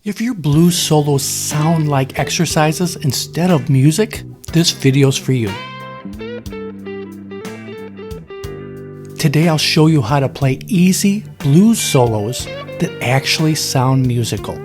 If your blues solos sound like exercises instead of music, this video's for you. Today I'll show you how to play easy blues solos that actually sound musical.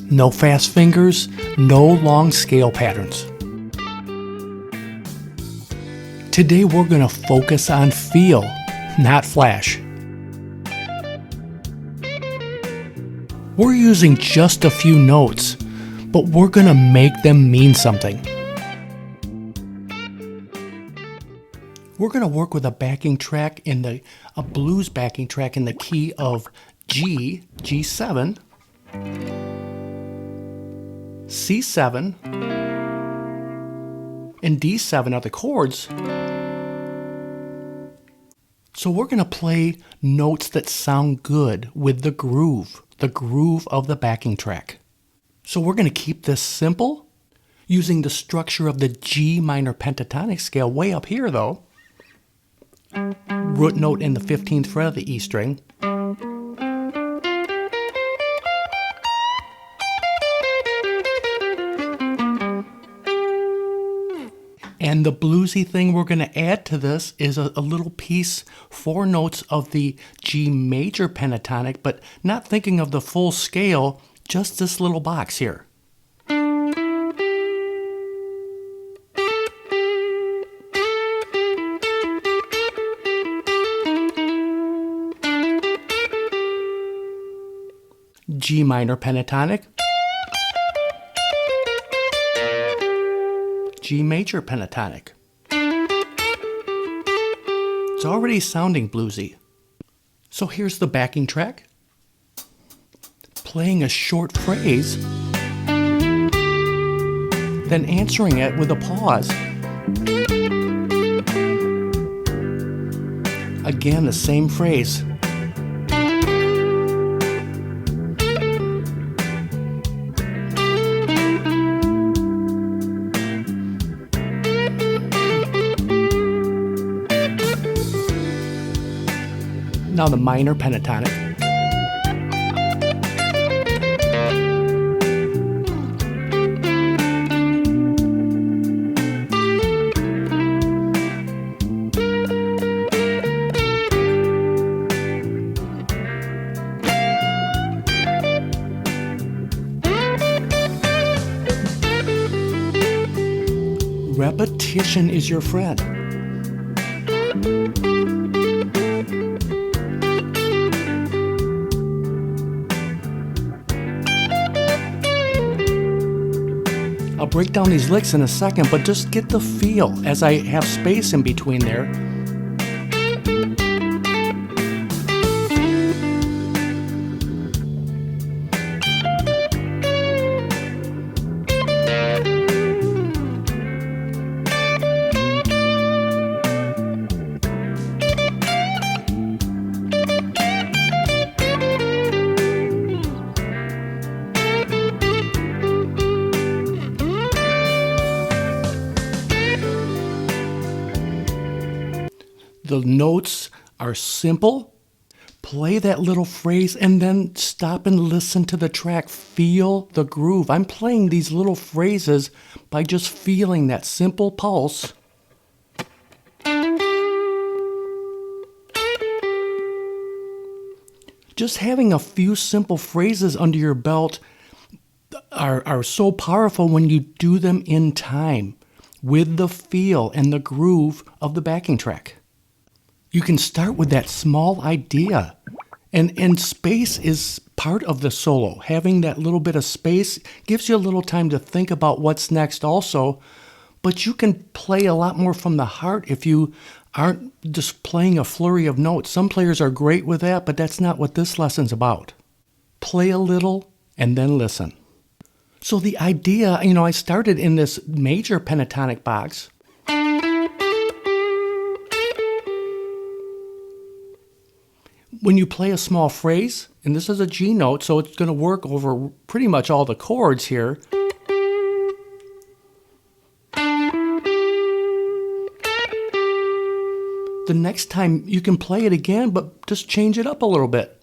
No fast fingers, no long scale patterns. Today we're going to focus on feel, not flash. We're using just a few notes, but we're going to make them mean something. We're going to work with a backing track a blues backing track in the key of G, G7, C7, and D7 are the chords. So we're going to play notes that sound good with the groove of the backing track. So we're going to keep this simple, using the structure of the G minor pentatonic scale way up here though. Root note in the 15th fret of the E string. And the bluesy thing we're going to add to this is a little piece, 4 notes of the G major pentatonic, but not thinking of the full scale, just this little box here. G minor pentatonic, G major pentatonic. It's already sounding bluesy. So here's the backing track. Playing a short phrase, then answering it with a pause. Again, the same phrase. Now the minor pentatonic. Repetition is your friend. I'll break down these licks in a second, but just get the feel as I have space in between there. The notes are simple. Play that little phrase and then stop and listen to the track. Feel the groove. I'm playing these little phrases by just feeling that simple pulse. Just having a few simple phrases under your belt are so powerful when you do them in time with the feel and the groove of the backing track. You can start with that small idea, and space is part of the solo. Having that little bit of space gives you a little time to think about what's next also, but you can play a lot more from the heart if you aren't just playing a flurry of notes. Some players are great with that, but that's not what this lesson's about. Play a little and then listen. So the idea, I started in this major pentatonic box. When you play a small phrase, and this is a G note, so it's going to work over pretty much all the chords here. The next time you can play it again, but just change it up a little bit.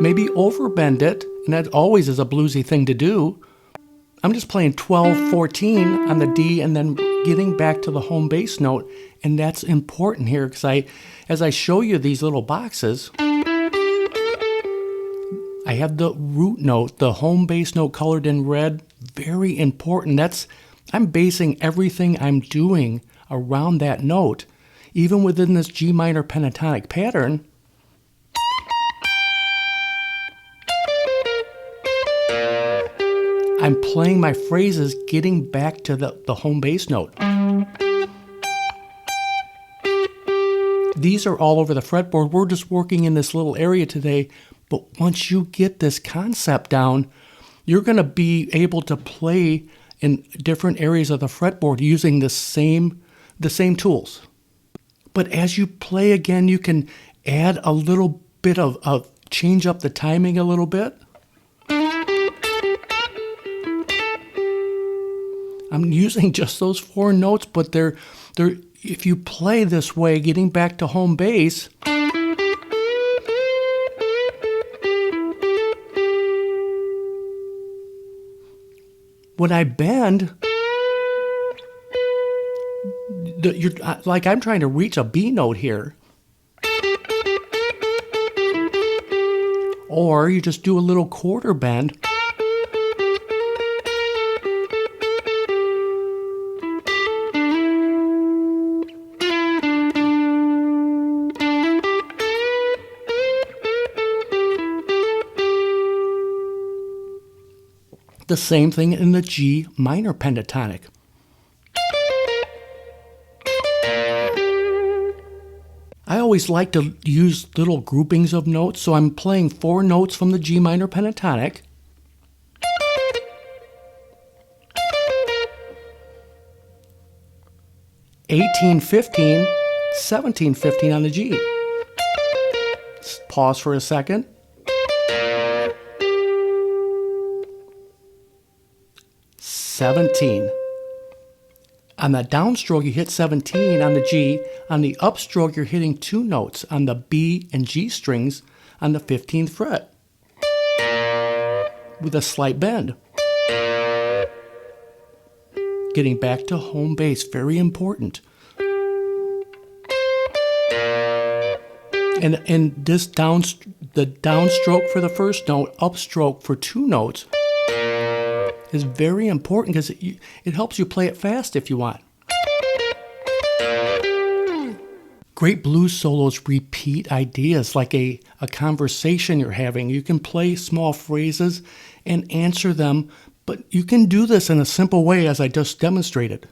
maybe overbend it, and that always is a bluesy thing to do. I'm just playing 12, 14 on the D and then getting back to the home bass note, and that's important here because as I show you these little boxes, I have the root note, the home bass note colored in red, very important. I'm basing everything I'm doing around that note. Even within this G minor pentatonic pattern, I'm playing my phrases getting back to the home bass note. These are all over the fretboard. We're just working in this little area today, but once you get this concept down, you're going to be able to play in different areas of the fretboard using the same tools. But as you play again, you can add a little bit of change up the timing a little bit. I'm using just those 4 notes, but they're if you play this way, getting back to home bass, when I bend, like I'm trying to reach a B note here. Or you just do a little quarter bend. The same thing in the G minor pentatonic. I always like to use little groupings of notes, so I'm playing 4 notes from the G minor pentatonic. (18, 15, 17, 15 on the G. Pause for a second. (17). On the downstroke, you hit 17 on the G. On the upstroke, you're hitting 2 notes on the B and G strings on the 15th fret with a slight bend. Getting back to home bass, very important. And this the downstroke for the first note, upstroke for 2 notes is very important because it helps you play it fast if you want. Great blues solos repeat ideas like a conversation you're having. You can play small phrases and answer them, but you can do this in a simple way as I just demonstrated.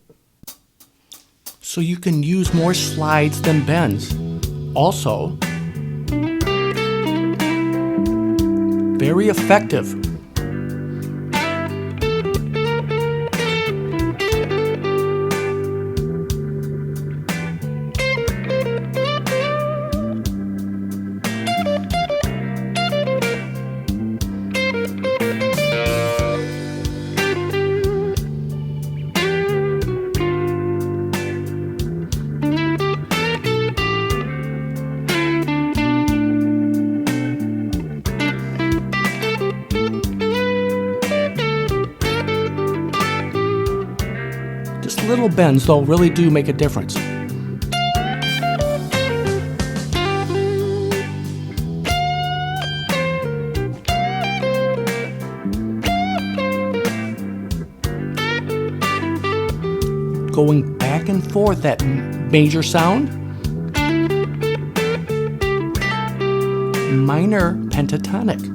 So you can use more slides than bends. Also, very effective. Little bends, though, really do make a difference. Going back and forth, that major sound, minor pentatonic.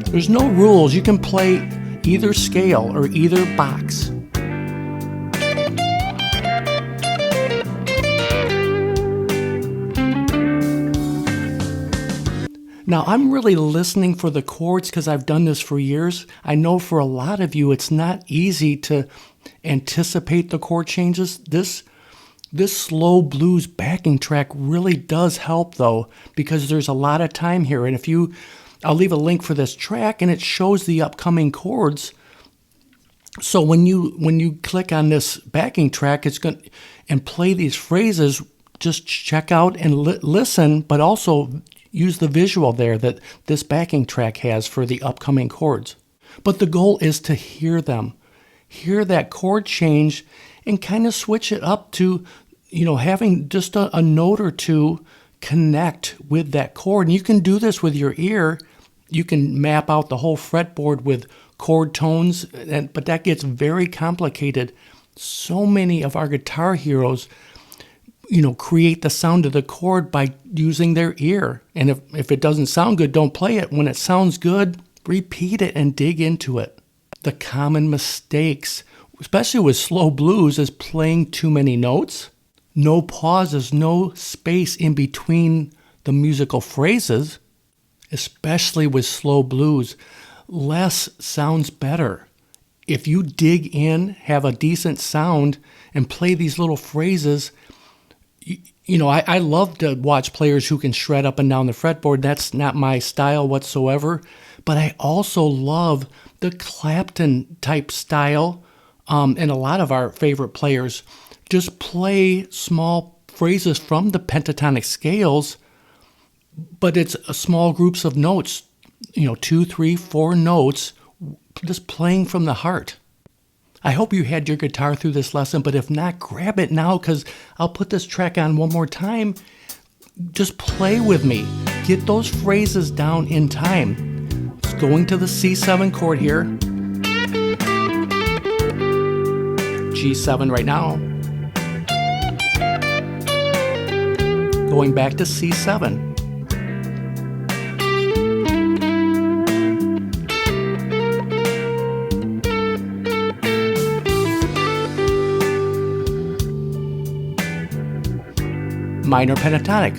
There's no rules. You can play either scale or either box. Now, I'm really listening for the chords because I've done this for years. I know for a lot of you, it's not easy to anticipate the chord changes. This This slow blues backing track really does help though, because there's a lot of time here. And I'll leave a link for this track and it shows the upcoming chords. So when you click on this backing track, it's going and play these phrases, just check out and listen, but also use the visual there that this backing track has for the upcoming chords. But the goal is to hear them, hear that chord change, and kind of switch it up to, having just a note or two connect with that chord. And you can do this with your ear. You can map out the whole fretboard with chord tones, but that gets very complicated. So many of our guitar heroes, create the sound of the chord by using their ear. And if it doesn't sound good, don't play it. When it sounds good, repeat it and dig into it. The common mistakes, especially with slow blues, is playing too many notes, no pauses, no space in between the musical phrases. Especially with slow blues, less sounds better. If you dig in, have a decent sound, and play these little phrases, I love to watch players who can shred up and down the fretboard. That's not my style whatsoever. But I also love the Clapton type style, and a lot of our favorite players just play small phrases from the pentatonic scales, but it's small groups of notes, 2, 3, 4 notes, just playing from the heart. I hope you had your guitar through this lesson, but if not, grab it now because I'll put this track on one more time. Just play with me. Get those phrases down in time. It's going to the C7 chord here. G7 right now. Going back to C7. Minor pentatonic.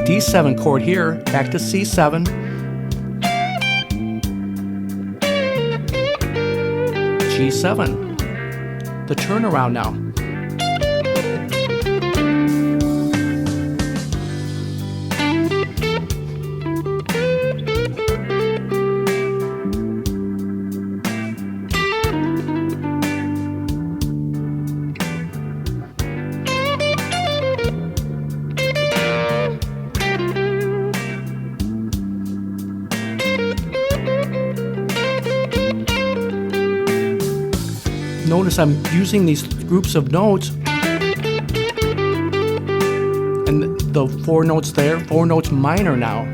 D7 chord here, back to C7. G7. The turnaround now. Notice I'm using these groups of notes, and the 4 notes there, 4 notes minor now.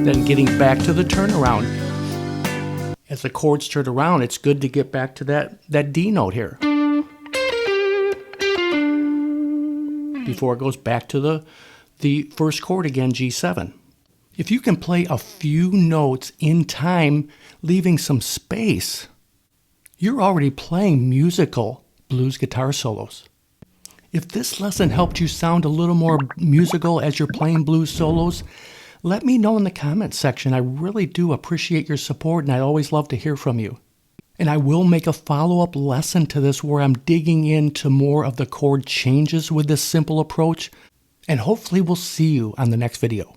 Then getting back to the turnaround. As the chords turn around, it's good to get back to that D note here, before it goes back to the first chord again, G7. If you can play a few notes in time, leaving some space, you're already playing musical blues guitar solos. If this lesson helped you sound a little more musical as you're playing blues solos, let me know in the comments section. I really do appreciate your support, and I always love to hear from you. And I will make a follow-up lesson to this where I'm digging into more of the chord changes with this simple approach. And hopefully we'll see you on the next video.